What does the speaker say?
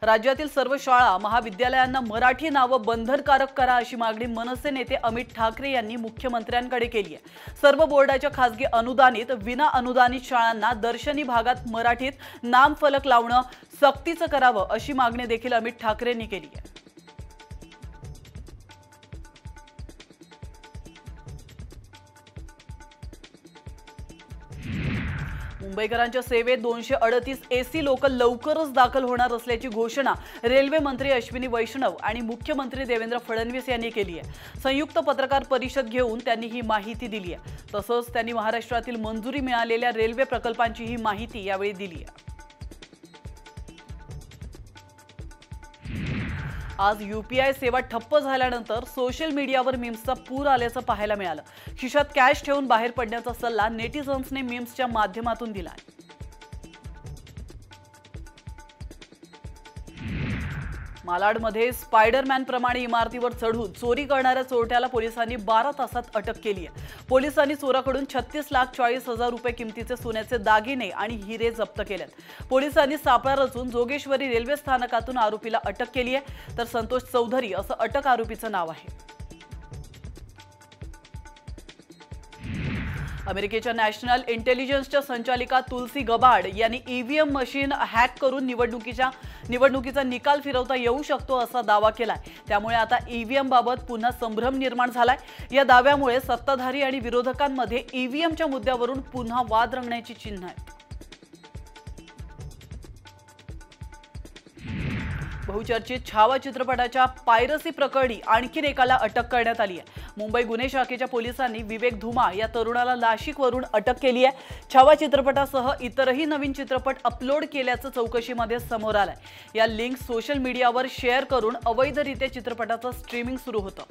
राज्यातील सर्व शाळा महाविद्यालयांना मराठी नाव बंधनकारक करा अशी मागणी मनसे नेते अमित ठाकरे यांनी मुख्यमंत्र्यांकडे केली आहे। सर्व बोर्डाच्या खासगी अनुदानित विना अनुदानित शाळांना दर्शनी भागात मराठीत नामफलक लावणं सक्तीचं करावं अशी मागणी देखील अमित ठाकरेंनी केली आहे। मुंबईकरांच्या सेवेत 238 एसी लोकल लवकरच दाखल होणार असल्याची घोषणा रेल्वे मंत्री अश्विनी वैष्णव आणि मुख्यमंत्री देवेंद्र फडणवीस यांनी केली आहे। संयुक्त पत्रकार परिषद घेऊन त्यांनी ही माहिती दिली आहे। तसंच त्यांनी महाराष्ट्रातील मंजुरी मिळालेल्या रेल्वे प्रकल्पांची ही माहिती यावेळी दिली आहे। आज यूपीआय सेवा ठप्प झाल्यानंतर सोशल मीडियावर मीम्सचा पूर आल्याचं पाहायला मिळालं। खिशात कॅश ठेवून बाहेर पडण्याचा सल्ला नेटिझन्सने मीम्सच्या माध्यमातून दिला आहे। मालाडमध्ये स्पायडरमॅन प्रमाणे इमारतीवर चढून चोरी करणाऱ्या चोरट्याला पोलिसांनी 12 तासात अटक केली आहे। पोलिसांनी चोराकडून 36,40,000 रुपये किमतीचे सोन्याचे दागिने आणि हिरे जप्त केलेत। पोलिसांनी सापळा रचून जोगेश्वरी रेल्वे स्थानकातून आरोपीला अटक केली आहे, तर संतोष चौधरी असं अटक आरोपीचं नाव आहे। अमेरिकेच्या नॅशनल इंटेलिजन्सच्या संचालिका तुलसी गबार्ड यांनी ईव्हीएम मशीन हॅक करून निवडणुकीचा निकाल फिरवता येऊ शकतो असा दावा केलाय। त्यामुळे आता ईव्हीएम बाबत पुन्हा संभ्रम निर्माण झालाय। या दाव्यामुळे सत्ताधारी आणि विरोधकांमध्ये ईव्हीएमच्या मुद्द्यावरून पुन्हा वाद रंगण्याची चिन्ह आहेत। बहुचर्चित छावा चित्रपटाच्या पायरसी प्रकरणी आणखी एकाला अटक करण्यात आली आहे। मुंबई गुन्हे शाखेच्या पोलिसांनी विवेक धुमा या तरुणाला नाशिकवरून अटक केली आहे। छावा चित्रपटासह इतरही नवीन चित्रपट अपलोड केल्याचं चौकशीमध्ये समोर आलंय। या लिंक सोशल मीडियावर शेअर करून अवैधरित्या चित्रपटाचं स्ट्रीमिंग सुरू होतं।